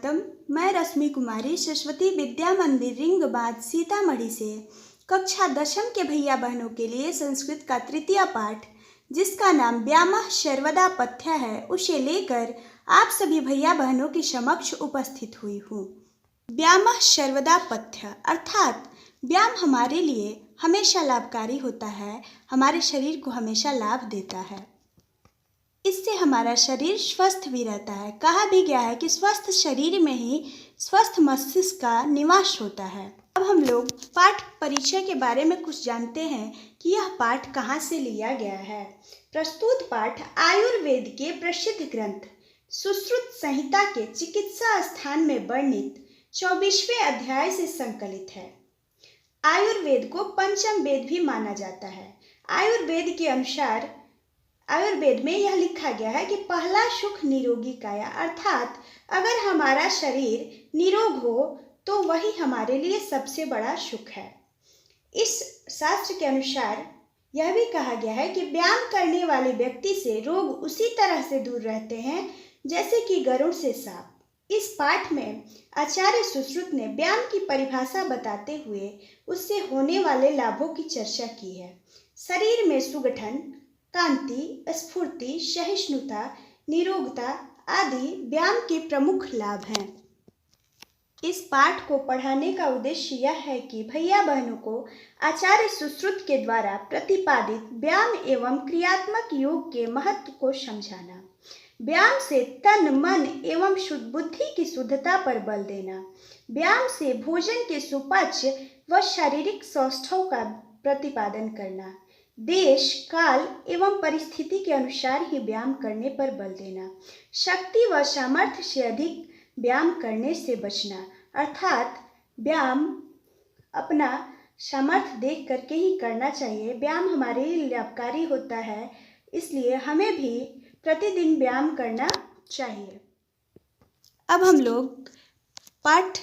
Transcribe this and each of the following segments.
स्वागतम। मैं रश्मि कुमारी सरस्वती विद्या मंदिर रिंग बाज सीतामढ़ी से कक्षा 10वीं के भैया बहनों के लिए संस्कृत का तृतीय पाठ जिसका नाम व्यामः सर्वदा पथ्य है उसे लेकर आप सभी भैया बहनों के समक्ष उपस्थित हुई हूँ। व्यामः सर्वदा पथ्य अर्थात व्यायाम हमारे लिए हमेशा लाभकारी होता है, हमारे शरीर को हमेशा लाभ देता है। इससे हमारा शरीर स्वस्थ भी रहता है। कहा भी गया है कि स्वस्थ शरीर में ही स्वस्थ मस्तिष्क का निवास होता है। अब हम लोग पाठ परिचय के बारे में कुछ जानते हैं कि यह पाठ कहाँ से लिया गया है। प्रस्तुत पाठ आयुर्वेद के प्रसिद्ध ग्रंथ सुश्रुत संहिता के चिकित्सा स्थान में वर्णित 24वें अध्याय से संकलित है। आयुर्वेद को पंचम वेद भी माना जाता है। आयुर्वेद के अनुसार आयुर्वेद में यह लिखा गया है कि पहला सुख निरोगी काया अर्थात अगर हमारा शरीर निरोग हो तो वही हमारे लिए सबसे बड़ा सुख है। इस शास्त्र के अनुसार यह भी कहा गया है कि व्यायाम करने वाले व्यक्ति से रोग उसी तरह से दूर रहते हैं जैसे कि गरुड़ से सांप। इस पाठ में आचार्य सुश्रुत ने व्यायाम की परिभाषा बताते हुए उससे होने वाले लाभों की चर्चा की है। शरीर में सुगठन, कांति, स्फूर्ति, सहिष्णुता, निरोगता आदि व्यायाम के प्रमुख लाभ हैं। इस पाठ को पढ़ाने का उद्देश्य यह है कि भैया बहनों को आचार्य सुश्रुत के द्वारा प्रतिपादित व्यायाम एवं क्रियात्मक योग के महत्व को समझाना, व्यायाम से तन, मन एवं शुद्ध बुद्धि की शुद्धता पर बल देना, व्यायाम से भोजन के सुपच व शारीरिक सौष्ठव का प्रतिपादन करना, देश, काल एवं परिस्थिति के अनुसार ही व्यायाम करने पर बल देना, शक्ति व सामर्थ्य से अधिक व्यायाम करने से बचना अर्थात व्यायाम अपना सामर्थ्य देख करके ही करना चाहिए। व्यायाम हमारे लिए लाभकारी होता है, इसलिए हमें भी प्रतिदिन व्यायाम करना चाहिए। अब हम लोग पाठ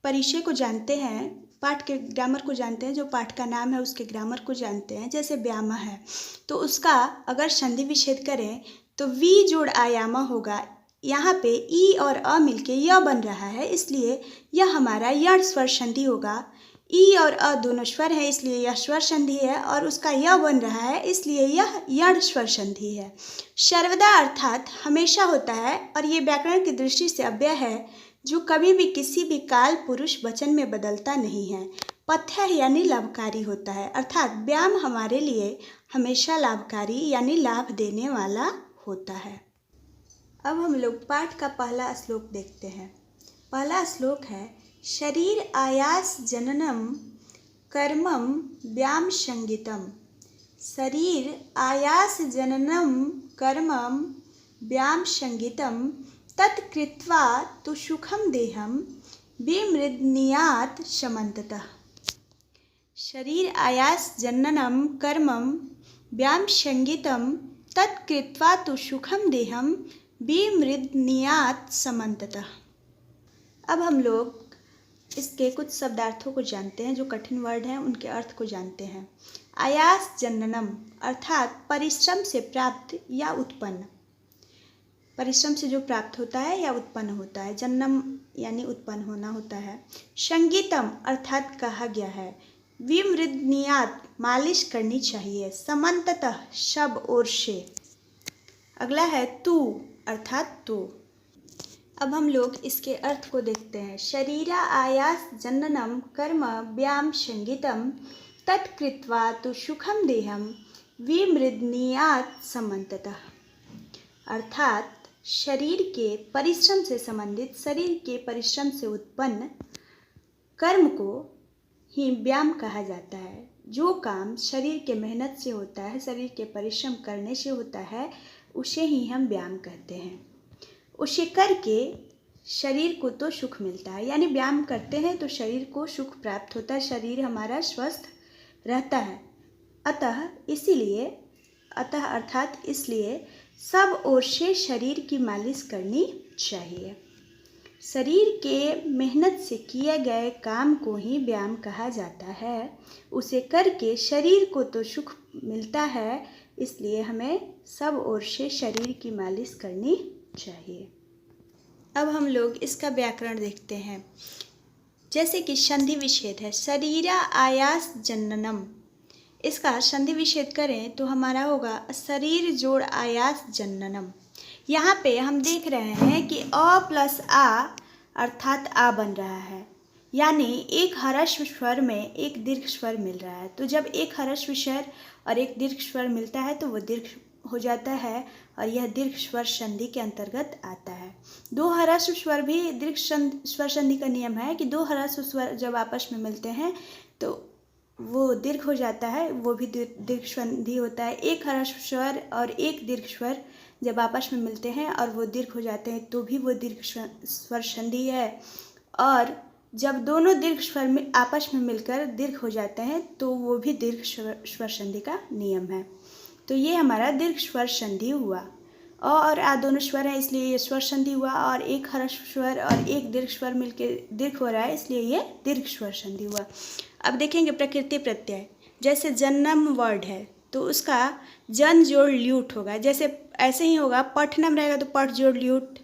परिचय को जानते हैं, पाठ के ग्रामर को जानते हैं। जो पाठ का नाम है उसके ग्रामर को जानते हैं। जैसे व्यायाम है तो उसका अगर संधि विच्छेद करें तो वी जोड़ आयाम होगा। यहाँ पे ई और अ मिलके य बन रहा है, इसलिए यह हमारा यण स्वर संधि होगा। ई और अ दोनों स्वर है इसलिए यह स्वर संधि है और उसका य बन रहा है इसलिए यह यण स्वर संधि है। सर्वदा अर्थात हमेशा होता है और ये व्याकरण की दृष्टि से अव्यय है जो कभी भी किसी भी काल पुरुष वचन में बदलता नहीं है। पथ्य यानी लाभकारी होता है अर्थात व्यायाम हमारे लिए हमेशा लाभकारी यानी लाभ देने वाला होता है। अब हम लोग पाठ का पहला श्लोक देखते हैं। पहला श्लोक है शरीर आयास जननम कर्मम व्यायाम संगीतम। शरीर आयास जननम कर्मम व्यायाम संगीतम तत्कृत्वा तु सुखम देहम विमृदनीयात् समन्ततः। शरीर आयास जननम कर्मम व्यायाम संगीतम तत्कृत्वा तु सुखम देहम विमृदनीयात् समन्ततः। अब हम लोग इसके कुछ शब्दार्थों को जानते हैं। जो कठिन वर्ड हैं उनके अर्थ को जानते हैं। आयास जननम अर्थात परिश्रम से प्राप्त या उत्पन्न, परिश्रम से जो प्राप्त होता है या उत्पन्न होता है। जन्नम यानी उत्पन्न होना होता है। संगीतम अर्थात कहा गया है। विमृदनीयात् मालिश करनी चाहिए। समन्ततः सब ओर से। अगला है तू अर्थात तू। अब हम लोग इसके अर्थ को देखते हैं। शरीरा आयास जननम कर्म व्यायाम संगीतम तत्कृत्वा तु सुखम देहम विमृदनीयात् समन्ततः अर्थात शरीर के परिश्रम से संबंधित, शरीर के परिश्रम से उत्पन्न कर्म को ही व्यायाम कहा जाता है। जो काम शरीर के मेहनत से होता है, शरीर के परिश्रम करने से होता है, उसे ही हम व्यायाम कहते हैं। उसे करके शरीर को तो सुख मिलता है, यानी व्यायाम करते हैं तो शरीर को सुख प्राप्त होता है, शरीर हमारा स्वस्थ रहता है। अतः अर्थात इसलिए सब ओर से शरीर की मालिश करनी चाहिए। शरीर के मेहनत से किए गए काम को ही व्यायाम कहा जाता है। उसे करके शरीर को तो सुख मिलता है, इसलिए हमें सब ओर से शरीर की मालिश करनी चाहिए। अब हम लोग इसका व्याकरण देखते हैं। जैसे कि संधि विच्छेद है, शरीरा आयास जननम, इसका संधि विच्छेद करें तो हमारा होगा शरीर जोड़ आयास जननम। यहाँ पे हम देख रहे हैं कि अ प्लस आ अर्थात आ बन रहा है, यानी एक ह्रस्व स्वर में एक दीर्घ स्वर मिल रहा है। तो जब एक ह्रस्व स्वर और एक दीर्घ स्वर मिलता है तो वो दीर्घ हो जाता है और यह दीर्घ स्वर संधि के अंतर्गत आता है। दो ह्रस्व स्वर भी दीर्घ स्वर संधि का नियम है कि दो ह्रस्व स्वर जब आपस में मिलते हैं तो वो दीर्घ हो जाता है, वो भी दीर्घ संधि होता है। एक ह्रस्व स्वर और एक दीर्घ स्वर जब आपस में मिलते हैं और वो दीर्घ हो जाते हैं तो भी वो दीर्घ स्वर संधि है। और जब दोनों दीर्घ स्वर में आपस में मिलकर दीर्घ हो जाते हैं तो वो भी दीर्घ स्वर संधि का नियम है। तो ये हमारा दीर्घ स्वर संधि हुआ। अ और आ दोनों स्वर हैं इसलिए ये स्वर संधि हुआ, और एक ह्रस्व स्वर और एक दीर्घ स्वर मिलकर दीर्घ हो रहा है इसलिए ये दीर्घ स्वर संधि हुआ। अब देखेंगे प्रकृति प्रत्यय। जैसे जन्नम वर्ड है तो उसका जन जोड़ ल्यूट होगा, जैसे ऐसे ही होगा। पठनम रहेगा तो पठ जोड़ ल्यूट,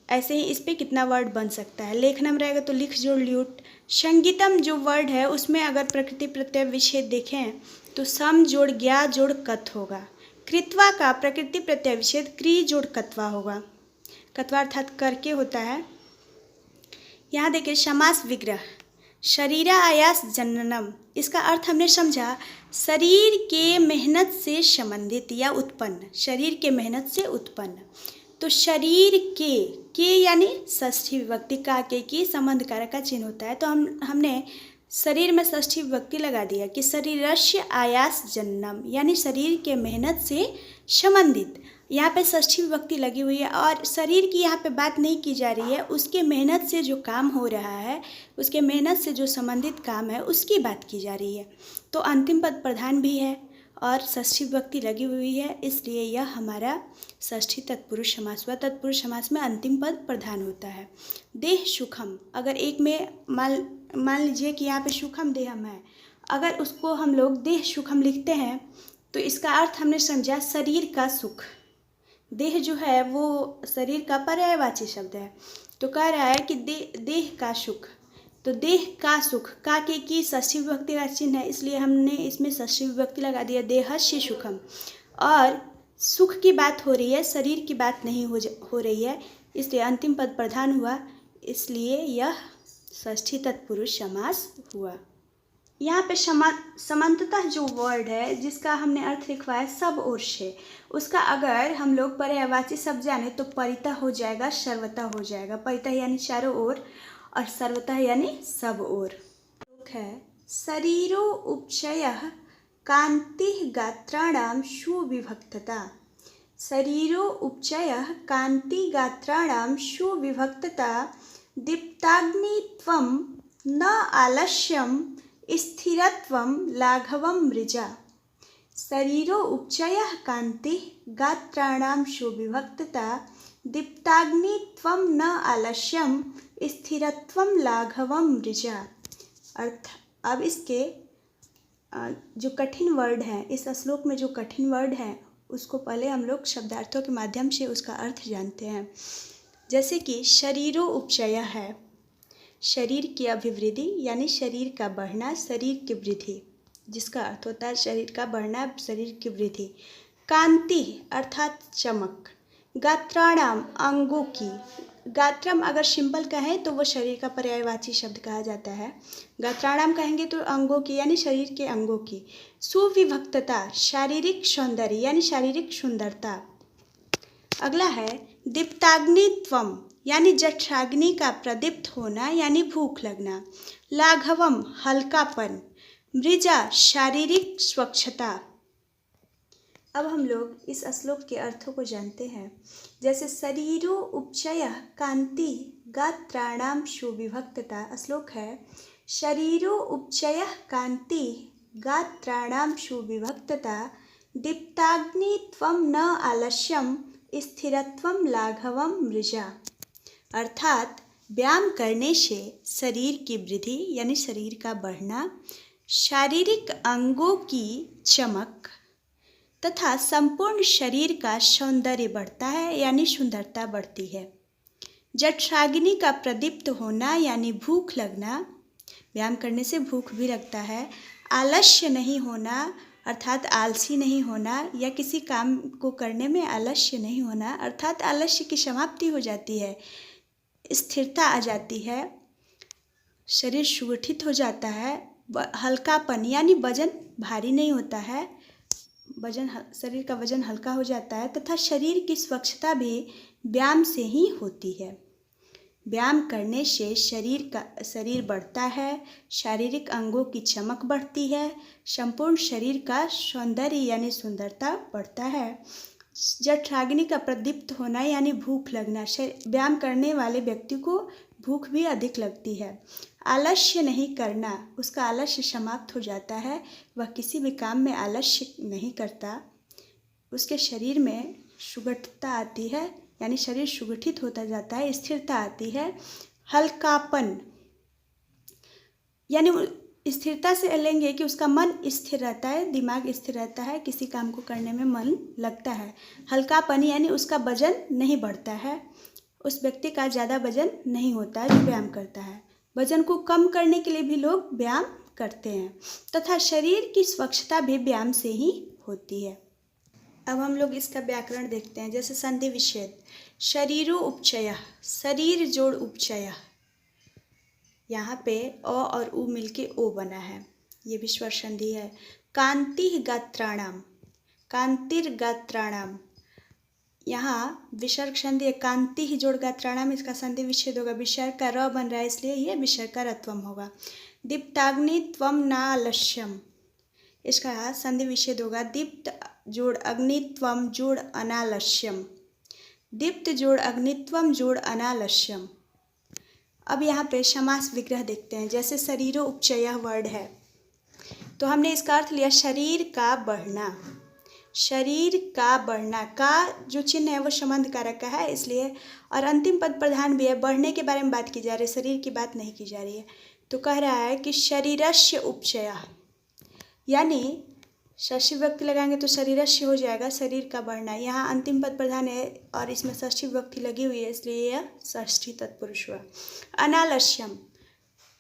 ऐसे ही इस पे कितना वर्ड बन सकता है। लेखनम रहेगा तो लिख जोड़ ल्यूट। संगीतम जो वर्ड है उसमें अगर प्रकृति प्रत्यय विच्छेद देखें तो सम जोड़ ज्ञा जोड़ कत होगा। कृत्वा का प्रकृति प्रत्यय विच्छेद क्री जोड़ कत्वा होगा। कत्वा अर्थात करके होता है। यहाँ देखिए समास विग्रह, शरीरा आयास जननम, इसका अर्थ हमने समझा शरीर के मेहनत से संबंधित या उत्पन्न, शरीर के मेहनत से उत्पन्न। तो शरीर के यानी षष्ठी विभक्ति का के की संबंध कारक का चिन्ह होता है। तो हमने शरीर में षष्ठी विभक्ति लगा दिया कि शरीरस्य आयास जन्नम, यानी शरीर के मेहनत से संबंधित। यहाँ पे षष्ठी विभक्ति लगी हुई है और शरीर की यहाँ पे बात नहीं की जा रही है, उसके मेहनत से जो काम हो रहा है, उसके मेहनत से जो संबंधित काम है उसकी बात की जा रही है। तो अंतिम पद प्रधान भी है और षष्ठी विभक्ति लगी हुई है, इसलिए यह हमारा षष्ठी तत्पुरुष समास हुआ। तत्पुरुष समास में अंतिम पद प्रधान होता है। देह सुखम, अगर एक में मान लीजिए कि यहाँ पे सुखम देहम है, अगर उसको हम लोग देह सुखम लिखते हैं तो इसका अर्थ हमने समझा शरीर का सुख। देह जो है वो शरीर का पर्यायवाची शब्द है, तो कह रहा है कि देह का सुख। तो देह का सुख का के की षष्ठी विभक्ति का चिन्ह है, इसलिए हमने इसमें षष्ठी विभक्ति लगा दिया, देहस्य सुखम। और सुख की बात हो रही है, शरीर की बात नहीं हो रही है, इसलिए अंतिम पद प्रधान हुआ, इसलिए यह षष्ठी तत्पुरुष समास हुआ। यहाँ पे समन्ततः जो वर्ड है जिसका हमने अर्थ लिखवाया है सब ओर से, उसका अगर हम लोग पर्यायवाची शब्द जाने तो परितः हो जाएगा, सर्वतः हो जाएगा। परितः यानी चारों ओर और सर्वतः यानी सब ओर। है शरीरो उपचयः कांति गात्राणां सुविभक्तता। शरीरो उपचयः कांति गात्राणां सुविभक्तता दीप्ताग्नित्वं न आलस्यं स्थिरत्वं लाघवं मृजा। शरीरो उपचयः कांति गात्राणां सुविभक्तता दीप्ताग्नित्वं न आलस्यं स्थिरत्वं लाघवं मृजा। अर्थ अब इसके जो कठिन वर्ड हैं, इस श्लोक में जो कठिन वर्ड हैं उसको पहले हम लोग शब्दार्थों के माध्यम से उसका अर्थ जानते हैं। जैसे कि शरीरो उपचय है, शरीर की अभिवृद्धि यानी शरीर का बढ़ना, शरीर की वृद्धि, जिसका अर्थ होता है शरीर का बढ़ना, शरीर की वृद्धि। कांति अर्थात चमक। गात्राणाम अंगों की, गात्रम अगर सिंपल कहें तो वो शरीर का पर्यायवाची शब्द कहा जाता है। गात्राणाम कहेंगे तो अंगों की यानी शरीर के अंगों की। सुविभक्तता शारीरिक सौंदर्य यानी शारीरिक सुंदरता। अगला है दीप्ताग्नित्वम यानी जठराग्नि का प्रदीप्त होना यानी भूख लगना। लाघवम हल्कापन। मृजा शारीरिक स्वच्छता। अब हम लोग इस श्लोक के अर्थों को जानते हैं। जैसे शरीरो उपचय कांति गात्राणाम सुविभक्तता। श्लोक है शरीरो उपचय कांति गात्राणाम सुविभक्तता दीप्ताग्नित्वं न आलस्यम स्थिरत्वं लाघवं मृजा। अर्थात व्यायाम करने से शरीर की वृद्धि यानी शरीर का बढ़ना, शारीरिक अंगों की चमक तथा संपूर्ण शरीर का सौंदर्य बढ़ता है यानी सुंदरता बढ़ती है। जठराग्नि का प्रदीप्त होना यानी भूख लगना, व्यायाम करने से भूख भी लगता है। आलस्य नहीं होना अर्थात आलसी नहीं होना, या किसी काम को करने में आलस्य नहीं होना अर्थात आलस्य की समाप्ति हो जाती है, स्थिरता आ जाती है, शरीर सुगठित हो जाता है। हल्कापन यानी वजन भारी नहीं होता है, शरीर का वजन हल्का हो जाता है, तथा शरीर की स्वच्छता भी व्यायाम से ही होती है। व्यायाम करने से शरीर बढ़ता है, शारीरिक अंगों की चमक बढ़ती है, संपूर्ण शरीर का सौंदर्य यानी सुंदरता बढ़ता है। जठराग्नि का प्रदीप्त होना यानी भूख लगना, व्यायाम करने वाले व्यक्ति को भूख भी अधिक लगती है। आलस्य नहीं करना, उसका आलस्य समाप्त हो जाता है, वह किसी भी काम में आलस्य नहीं करता, उसके शरीर में सुगठता आती है यानी शरीर सुगठित होता जाता है, स्थिरता आती है। हल्कापन यानी स्थिरता से लेंगे कि उसका मन स्थिर रहता है, दिमाग स्थिर रहता है, किसी काम को करने में मन लगता है। हल्कापन यानी उसका वजन नहीं बढ़ता है, उस व्यक्ति का ज़्यादा वजन नहीं होता है जो व्यायाम करता है। वजन को कम करने के लिए भी लोग व्यायाम करते हैं, तथा शरीर की स्वच्छता भी व्यायाम से ही होती है। अब हम लोग इसका व्याकरण देखते हैं, जैसे संधि विच्छेद। शरीरो उपचयः, शरीर जोड़ उपचयः, यहाँ पे अ और उ मिलके ओ बना है, ये भी स्वर संधि है। कांति गात्राणाम, कांतिर्गात्राणाम, यहाँ विसर्ग संधि है। कांति ही जोड़ गात्राणाम, इसका संधि विच्छेद होगा, विसर्ग का र बन रहा है इसलिए ये विसर्ग का रत्वम होगा। दीप्ताग्नि त्वम नालस्यम, इसका संधि विच्छेद होगा। दीप्त जोड़ अग्नित्वम जोड़ अनालस्यम, दीप्त जोड़ अग्नित्वम जोड़ अनालस्यम। अब यहाँ पे समास विग्रह देखते हैं, जैसे शरीरो उपचयः वर्ड है तो हमने इसका अर्थ लिया शरीर का बढ़ना। शरीर का बढ़ना का जो चिन्ह है वो संबंध कारक का है इसलिए, और अंतिम पद प्रधान भी है, बढ़ने के बारे में बात की जा रही है, शरीर की बात नहीं की जा रही है। तो कह रहा है कि शरीरस्य उपचयः, यानी षष्ठी विभक्ति लगाएंगे तो शरीरस्य हो जाएगा, शरीर का बढ़ना। यहाँ अंतिम पद प्रधान है और इसमें षष्ठी विभक्ति लगी हुई है इसलिए यह षष्ठी तत्पुरुष हुआ। अनालस्यम,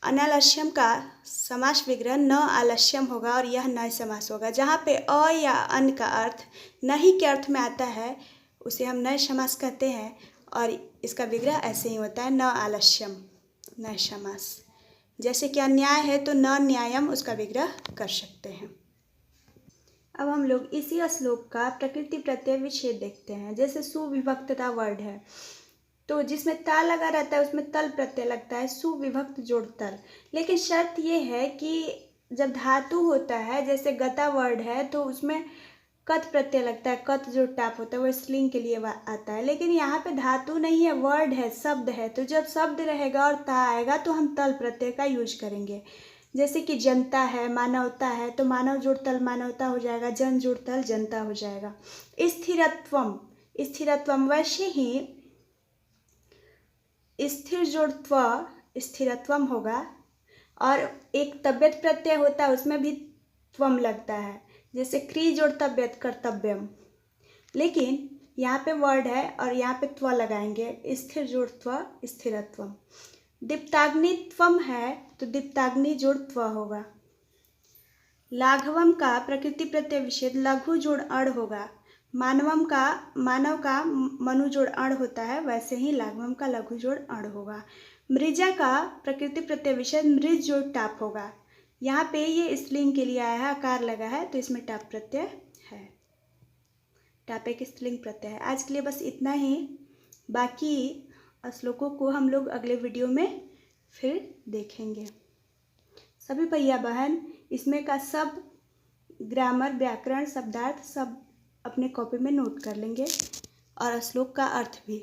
अनालस्यम का समास विग्रह न आलस्यम होगा और यह नए समास होगा। जहाँ पे अ या अन का अर्थ नहीं के अर्थ में आता है उसे हम नए समास कहते हैं, और इसका विग्रह ऐसे ही होता है, न आलस्यम नए समास। जैसे कि अन्याय है तो न न्यायम, उसका विग्रह कर सकते हैं। अब हम लोग इसी श्लोक का प्रकृति प्रत्यय विच्छेद देखते हैं। जैसे सुविभक्तता वर्ड है तो जिसमें ता लगा रहता है उसमें तल प्रत्यय लगता है, सुविभक्त जोड़ तल। लेकिन शर्त ये है कि जब धातु होता है, जैसे गता वर्ड है तो उसमें कत प्रत्यय लगता है, कत जो टाप होता है वो स्त्रीलिंग के लिए आता है। लेकिन यहाँ पे धातु नहीं है, वर्ड है, शब्द है, तो जब शब्द रहेगा और ता आएगा तो हम तल प्रत्यय का यूज करेंगे। जैसे कि जनता है, मानवता है, तो मानव जोड़ तल मानवता हो जाएगा, जन जोड़ तल जनता हो जाएगा। स्थिरत्वम, स्थिरत्वम, वैसे ही स्थिर जोड़ त्व स्थिरत्वम होगा, और एक तब्यत प्रत्यय होता है उसमें भी त्वम लगता है, जैसे क्री जोड़ तब्यत कर्तव्यम। लेकिन यहाँ पे वर्ड है और यहाँ पे त्व लगाएंगे, स्थिर जोड़ त्व स्थिरत्वम। दीप्ताग्नित्वम है तो दीप्ताग्नि जोड़ त्व होगा। लाघवम का प्रकृति प्रत्यय विच्छेद लघु जोड़ अड़ होगा। मानव का मनु जोड़ अड़ होता है, वैसे ही लाघवम का लघु जोड़ अड़ होगा। मृजा का प्रकृति प्रत्यय विच्छेद मृज जोड़ टाप होगा। यहाँ पे ये स्त्रीलिंग के लिए आया है, आकार लगा है तो इसमें टाप प्रत्यय है, टाप एक स्त्रीलिंग प्रत्यय है। आज के लिए बस इतना ही, बाकी श्लोकों को हम लोग अगले वीडियो में फिर देखेंगे। सभी भैया बहन इसमें का सब ग्रामर, व्याकरण, शब्दार्थ सब अपने कॉपी में नोट कर लेंगे और श्लोक का अर्थ भी।